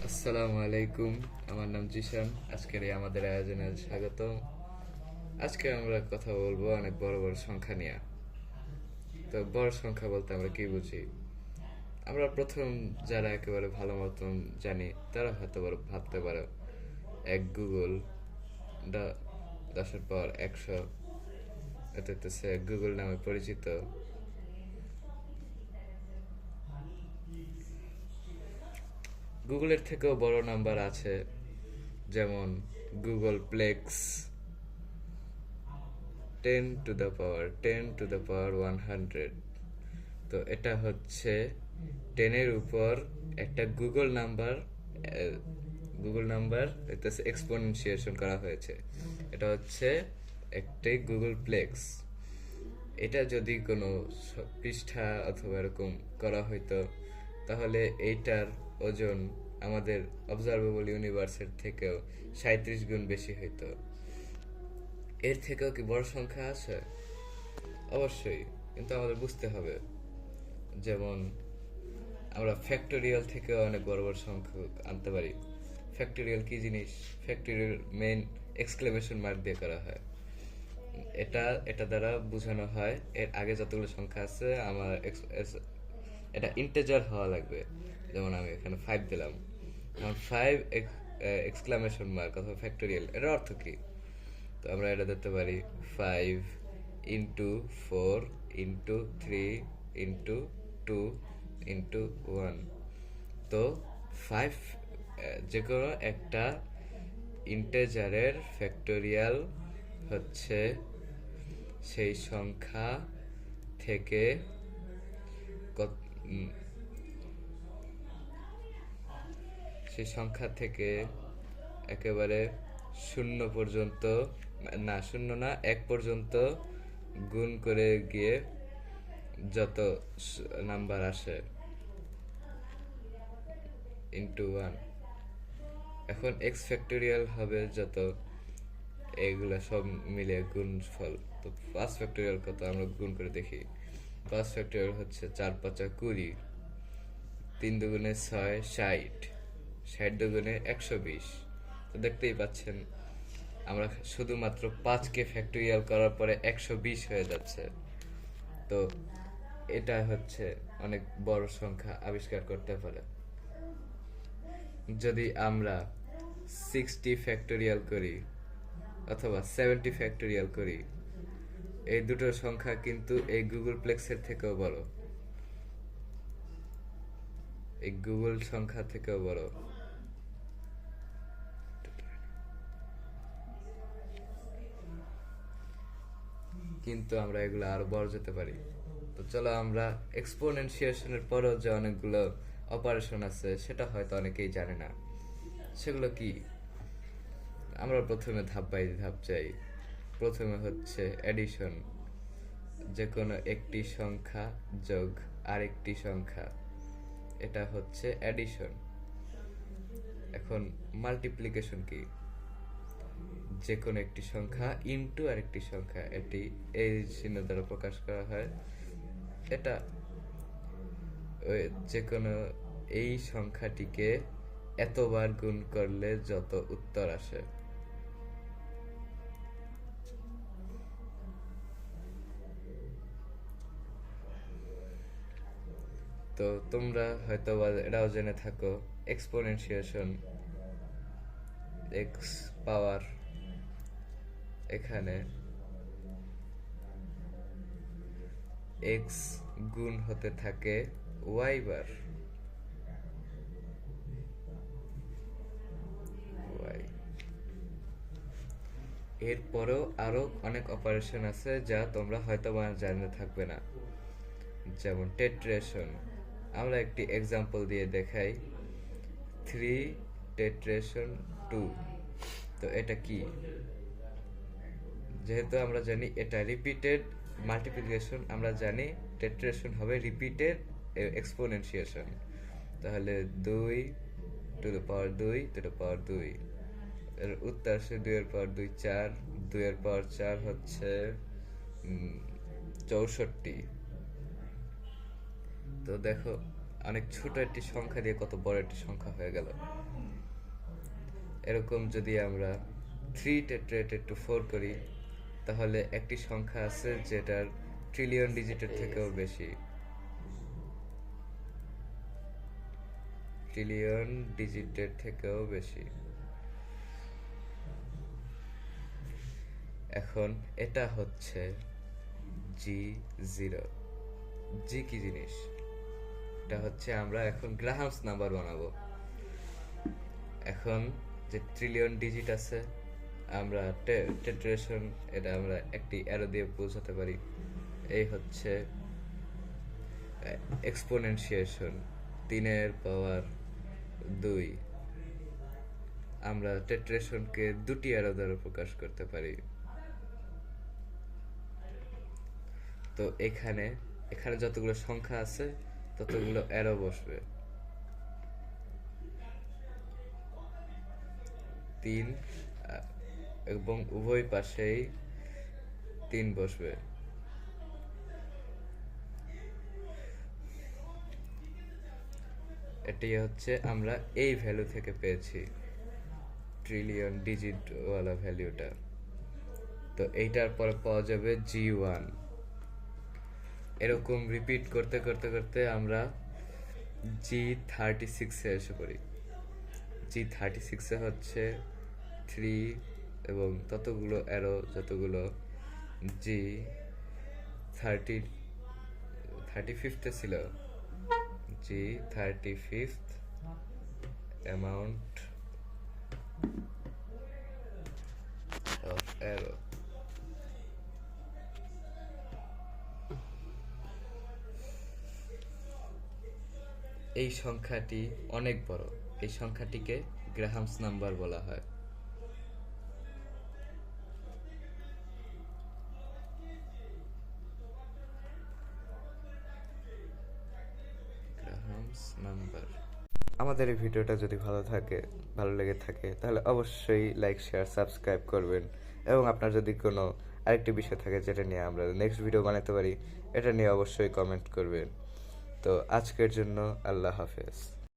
আসসালামু আলাইকুম। আমার নাম জিশান। আজকের এই আমাদের আয়োজনে স্বাগতম। আজকে আমরা কথা বলবো অনেক বড় বড় সংখ্যা নিয়ে। তো বড় সংখ্যা বলতে আমরা কি বুঝি? আমরা প্রথম যারা একেবারে ভালো মতন জানি তারা হয়তো ভাবতে পারো এক গুগল, 10-এর পাওয়ার 100, এটা হচ্ছে গুগল নামে পরিচিত। গুগলের থেকেও বড় নাম্বার আছে, যেমন গুগল প্লেক্স, 10 to the power 100। তো এটা হচ্ছে 10-এর উপর একটা গুগল নাম্বার এটা এক্সপোনেনশিয়েশন করা হয়েছে। এটা হচ্ছে একটি গুগল প্লেক্স। এটা যদি কোনো পৃষ্ঠা অথবা এরকম করা হইতো, তাহলে এইটার ওজন আমাদের অবজারভেবল ইউনিভার্সের থেকেও 37 গুণ বেশি হইতো। এর থেকেও কি বড় সংখ্যা আছে? অবশ্যই, কিন্তু আমাদের বুঝতে হবে। যেমন আমরা ফ্যাক্টোরিয়াল থেকে অনেক বড় বড় সংখ্যা আনতে পারি। ফ্যাক্টোরিয়াল কি জিনিস? ফ্যাক্টোরিয়াল মেইন এক্সক্লেমেশন মার্ক দিয়ে করা হয়। এটা এটা দ্বারা বোঝানো হয় এর আগে যতগুলো সংখ্যা আছে এটা ইন্টেজার হওয়া লাগবে। যেমন আমি এখানে 5 দিলাম, এখন 5 এক্সক্লামেশন মার্ক অথবা ফ্যাক্টোরিয়াল, এটার অর্থ কি? তো আমরা এটা দিতে পারি 5 ইন্টু 4 ইন্টু 3 ইন্টু 2 ইন্টু 1। তো 5 যে কোনো একটা ইন্টেজারের ফ্যাক্টোরিয়াল হচ্ছে সেই সংখ্যা থেকে সেই সংখ্যা থেকে একেবারে শূন্য পর্যন্ত, না শূন্য না, 1 পর্যন্ত গুণ করে গিয়ে যত নাম্বার আসে ইন্টু 1। এখন এক্স ফ্যাক্টোরিয়াল হবে যত, এইগুলা সব মিলে গুণফল। তো 5 ফ্যাক্টোরিয়াল কত আমরা গুণ করে দেখি। 5 ফ্যাক্টোরিয়াল হচ্ছে 4-5 20, 3 দুগুণে 6 60, 60 দুগুণে 120। তো দেখতেই পাচ্ছেন আমরা শুধুমাত্র 5কে ফ্যাক্টোরিয়াল করার পরে 120 হয়ে যাচ্ছে। তো এটা হচ্ছে অনেক বড় সংখ্যা আবিষ্কার করতে পারে। যদি আমরা 60 ফ্যাক্টোরিয়াল করি অথবা 70 ফ্যাক্টোরিয়াল করি, এই দুটো সংখ্যা কিন্তু এই গুগল প্লেক্সের থেকেও বড়, এই গুগল সংখ্যা থেকেও বড়। কিন্তু আমরা এগুলো আরো বড় যেতে পারি। তো চলো আমরা এক্সপোনেনশিয়েশনের পরও যে অনেকগুলো অপারেশন আছে সেটা হয়তো অনেকেই জানে না। সেগুলো কি? আমরা প্রথমে ধাপ বাই ধাপ যাই। প্রথমে হচ্ছে এডিশন, যে কোনো একটি সংখ্যা যোগ আরেকটি সংখ্যা, এটা হচ্ছে এডিশন। এখন মাল্টিপ্লিকেশন কি? যে কোনো একটি সংখ্যা ইনটু আরেকটি সংখ্যা, এটি এই চিহ্ন দ্বারা প্রকাশ করা হয়। এটা যে কোনো এই সংখ্যাটিকে এতবার গুণ করলে যত উত্তর আসে। তো তোমরা হয়তো এটাও জেনে থাকো, এক্সপোনেনশিয়েশন, এক্স পাওয়ার, এখানে এক্স গুণ হতে থাকে ওয়াই বার, ওয়াই। এরপরেও আরো অনেক অপারেশন আছে যা তোমরা হয়তো জানতে থাকবে না, যেমন টেট্রেশন। আমরা একটি এক্সাম্পল দিয়ে দেখাই, 3 টেট্রেশন 2। তো এটা কি? যেহেতু আমরা জানি এটা রিপিটেড মাল্টিপ্লিকেশন, আমরা জানি টেট্রেশন হবে রিপিটেড এক্সপোনেনশিয়েশন। তাহলে 2 to the power 2 to the power 2, এর উত্তর আসে 2 এর পাওয়ার 2 4, 2 এর পাওয়ার 4 হচ্ছে 64। তো দেখো অনেক ছোট একটি সংখ্যা দিয়ে কত বড় একটি সংখ্যা হয়ে গেল। এরকম যদি আমরা 3 টেট্রাহেড্রেড টু 4 করি, তাহলে একটি সংখ্যা আছে যেটার ট্রিলিয়ন ডিজিটের থেকেও বেশি, ট্রিলিয়ন ডিজিটের থেকেও বেশি। এখন এটা হচ্ছে G0। জি কি জিনিস? এটা হচ্ছে আমরা এখন গ্রাহামস নাম্বার বানাবো। এখন যে ট্রিলিয়ন ডিজিট আছে, আমরা টেট্রেশন এটা আমরা একটি অ্যারো দিয়ে বোঝাতে পারি। এই হচ্ছে এক্সপোনেনশিয়েশন 3^2। আমরা টেট্রেশনকে দুটি অ্যারো দ্বারা প্রকাশ করতে পারি। তো এখানে যতগুলো সংখ্যা আছে ততগুলো অ্যারো বসবে। 3 এবং উভয় পাশেই 3 বসবে। এটি হচ্ছে আমরা এই ভ্যালু থেকে পেয়েছি, ট্রিলিয়ন ডিজিট ওয়ালা ভ্যালুটা। তো এইটার পরে পাওয়া যাবে G1। এরকম রিপিট করতে করতে করতে আমরা G36 এ এসে পড়ি। G36 এ হচ্ছে 3 এবং ততগুলো অ্যারো যতগুলো G35 এ ছিল। G35 amount of arrow। এই সংখ্যাটি অনেক বড়। এই সংখ্যাটিকে গ্রাহামস নাম্বার বলা হয়। Graham's number. আমাদের এই ভিডিওটা যদি ভালো লেগে থাকে তাহলে অবশ্যই লাইক, শেয়ার, সাবস্ক্রাইব করবেন। এবং আপনার যদি কোনো আরেকটি বিষয় থাকে যেটা নিয়ে আমরা নেক্সট ভিডিও বানাতে পারি, এটা নিয়ে অবশ্যই কমেন্ট করবেন। তো আজকের জন্য আল্লাহ হাফেজ।